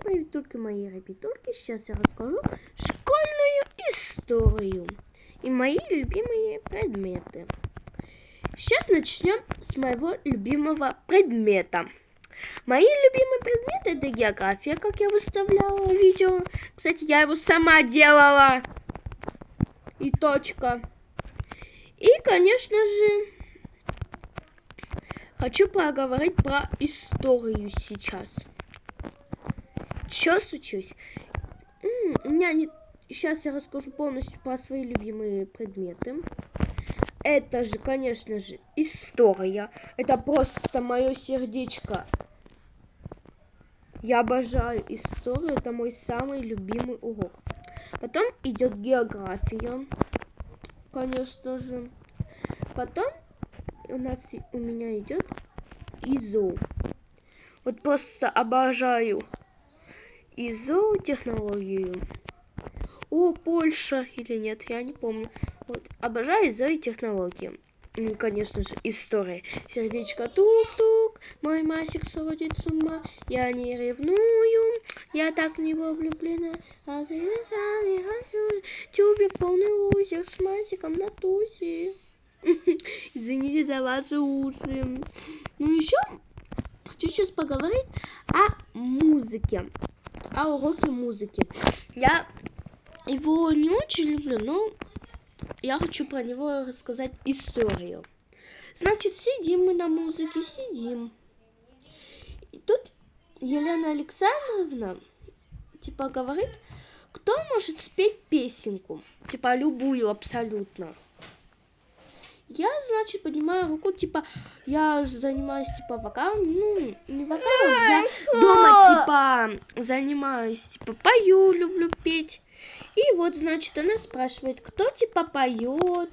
мои ребятульки, мои ребятульки, сейчас я расскажу школьную историю и мои любимые предметы. Сейчас начнем с моего любимого предмета. Мои любимые предметы — это география, как я выставляла в видео. Кстати, я его сама делала. И точка. И, конечно же, хочу поговорить про историю сейчас. Что случилось? Сейчас я расскажу полностью про свои любимые предметы. Это же, конечно же, история. Это просто мое сердечко. Я обожаю историю. Это мой самый любимый урок. Потом идет география, конечно же. Потом у меня идет ИЗО. Вот просто обожаю ИЗО технологию. О, Польша или нет, я не помню. Вот, обожаю ИЗО и технологии. Ну, конечно же, история. Сердечко тук-тук, мой масик сводит с ума. Я не ревную, я так в него влюблена. А ты сами хочу. Тюбик полный узел с масиком на тусе. Извините за ваши уши. Ну, еще хочу сейчас поговорить о музыке. О уроке музыки. Я его не очень люблю, но я хочу про него рассказать историю. Значит, сидим мы на музыке, сидим. И тут Елена Александровна, типа, говорит, кто может спеть песенку? Типа, любую абсолютно. Я, значит, поднимаю руку, типа, я же занимаюсь, типа, вокалом, ну, не вокалом, я дома, типа, занимаюсь, типа, пою, люблю петь. И вот, значит, она спрашивает, кто, типа, поет.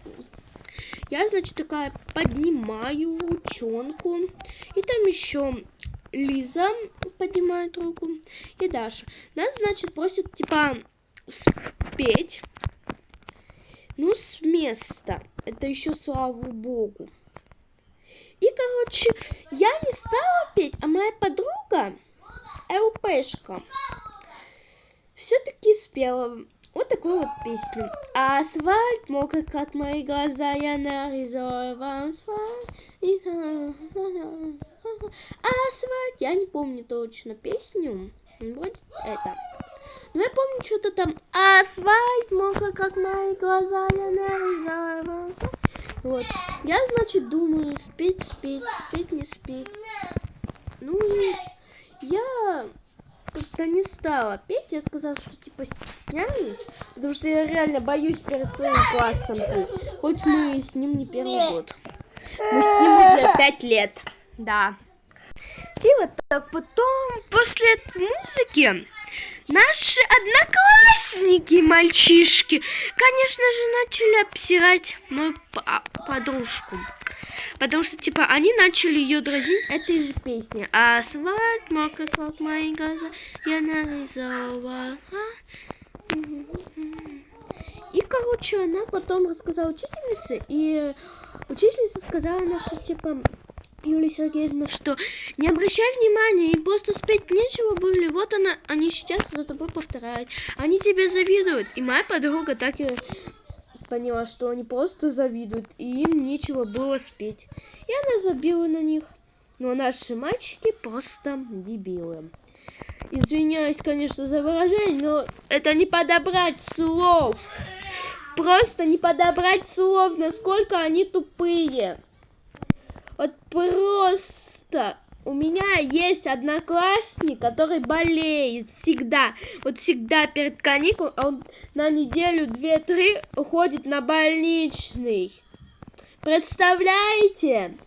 Я, значит, такая поднимаю ручонку. И там еще Лиза поднимает руку. И Даша. Нас, значит, просят, типа, спеть. Ну, с места. Это еще слава богу. И, короче, я не стала петь, а моя подруга, ЛПшка, все-таки спела вот такую вот песню. Асфальт мокрый, как мои глаза, я нарисовала асфальт. Асфальт. Я не помню точно песню. Вот это. Но я помню что-то там. Асфальт мокрый, как мои глаза, я нарисовала асфальт. Вот. Я, значит, думаю, спеть, не спеть. Ну, я как-то не стала петь. Я сказала, что типа стесняюсь, потому что я реально боюсь перед своим классом петь. Хоть мы с ним не первый год. Мы с ним уже 5 лет. Да. И вот так потом, после музыки, наши одноклассники, мальчишки, конечно же, начали обсирать мою подружку. Потому что, типа, они начали ее дразнить этой же песней. Асфальт мокрый, как мои глаза, я нарисовала. И, короче, она потом рассказала учительнице, и учительница сказала наша, типа, Юлия Сергеевна, что не обращай внимания, им просто спеть нечего были. Вот они сейчас за тобой повторяют. Они тебе завидуют. И моя подруга так и поняла, что они просто завидуют, и им нечего было спеть. И она забила на них. Но наши мальчики просто дебилы. Извиняюсь, конечно, за выражение, но это не подобрать слов. Просто не подобрать слов, насколько они тупые. Вот просто у меня есть одноклассник, который болеет всегда. Вот всегда перед каникулами он на неделю, 2-3 уходит на больничный. Представляете?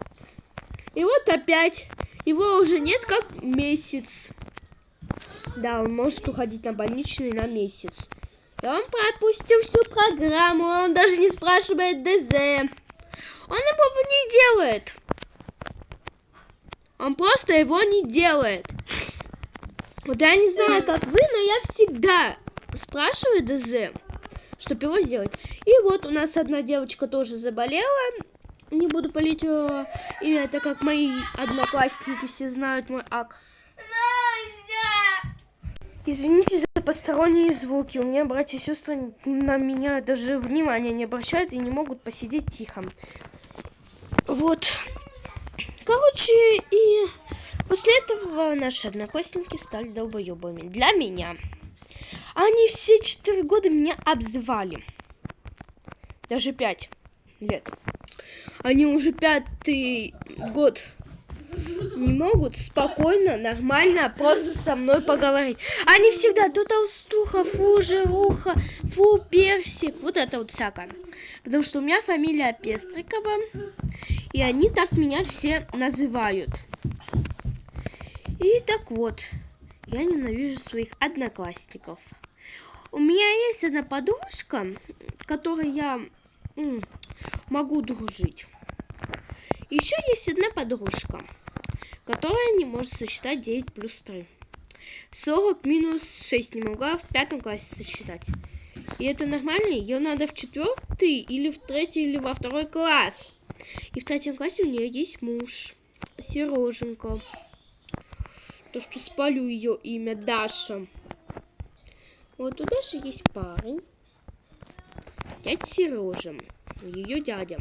И вот опять его уже нет как месяц. Да, он может уходить на больничный на месяц. И он пропустил всю программу, он даже не спрашивает ДЗ. Он его не делает. Он просто его не делает. Вот я не знаю, как вы, но я всегда спрашиваю ДЗ, чтобы его сделать. И вот у нас одна девочка тоже заболела. Не буду палить ее имя, это как мои одноклассники все знают мой ак. Извините за посторонние звуки. У меня братья и сестры на меня даже внимания не обращают и не могут посидеть тихо. Вот. Короче, и после этого наши одноклассники стали долбоебами. Для меня. Они все 4 года меня обзывали. Даже 5 лет. Они уже 5-й год не могут спокойно, нормально просто со мной поговорить. Они всегда то толстуха, фу, жируха, фу, персик. Вот это вот всякое. Потому что у меня фамилия Пестрикова. И они так меня все называют. И так вот. Я ненавижу своих одноклассников. У меня есть одна подружка, которой я могу дружить. Еще есть одна подружка, которая не может сосчитать 9 плюс 3. 40 минус 6 не могла в 5 классе сосчитать. И это нормально? Ее надо в 4-й или в 3-й или во 2-й класс. И в 3 классе у нее есть муж. Сереженька. То, что спалю ее имя Даша. Вот у Даши есть парень. Дядя Сережа. Ее дядя.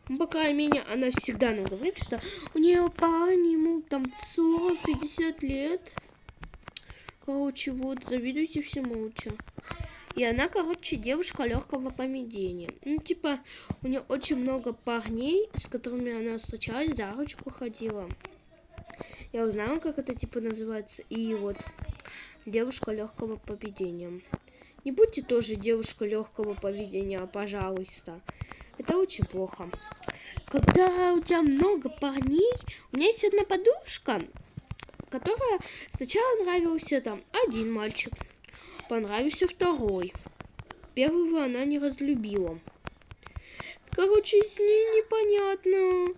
Ну, по крайней мере, она всегда нам говорит, что у нее парень, ему там 40-50 лет. Короче, вот, завидуйте все молча. И она, короче, девушка легкого поведения. Ну, типа, у нее очень много парней, с которыми она встречалась, за ручку ходила. Я узнала, как это, типа, называется. И вот, девушка легкого поведения. Не будьте тоже девушка легкого поведения, пожалуйста. Это очень плохо. Когда у тебя много парней, у меня есть одна подружка, которая сначала нравился там один мальчик, понравился второй. Первого она не разлюбила. Короче, с ней непонятно.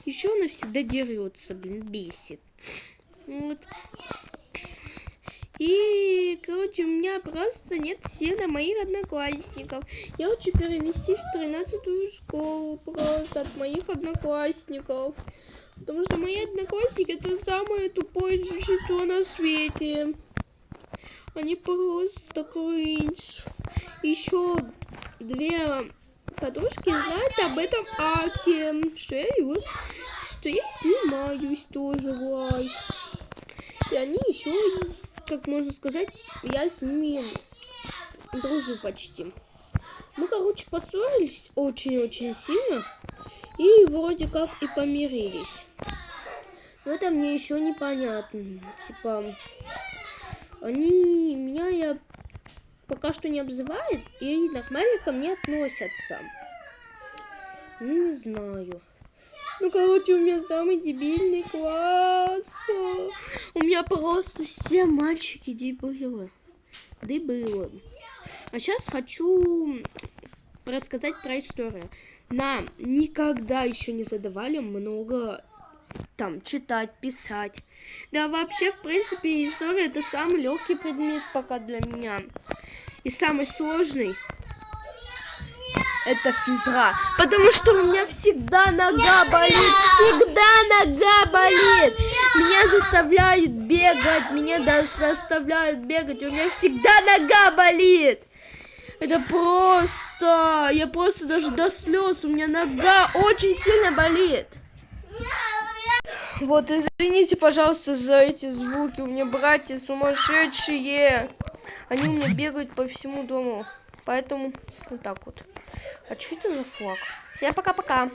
Еще она всегда дерется, блин, бесит. Вот. И, короче, у меня просто нет сил на моих одноклассников. Я хочу перевести в 13-ю школу просто от моих одноклассников. Потому что мои одноклассники это самое тупое существо на свете. Они просто кринж. Еще 2 подружки знают об этом акте, что я снимаюсь тоже в лайв. И они еще, как можно сказать, я с ними дружу почти. Мы, короче, поссорились очень-очень сильно. И вроде как и помирились. Но это мне еще непонятно. Типа, они меня пока что не обзывают и нормально ко мне относятся. Не знаю. Ну, короче, у меня самый дебильный класс. У меня просто все мальчики дебилы. А сейчас хочу рассказать про историю. Нам никогда еще не задавали много там читать, писать. Да вообще, в принципе, история это самый легкий предмет пока для меня. И самый сложный это физра. Потому что у меня всегда нога болит. Всегда нога болит. Меня заставляют бегать. Заставляют бегать. У меня всегда нога болит. Это просто... Я просто даже до слез. У меня нога очень сильно болит. Вот, извините, пожалуйста, за эти звуки. У меня братья сумасшедшие. Они у меня бегают по всему дому. Поэтому вот так вот. А что это за флаг? Всем пока-пока.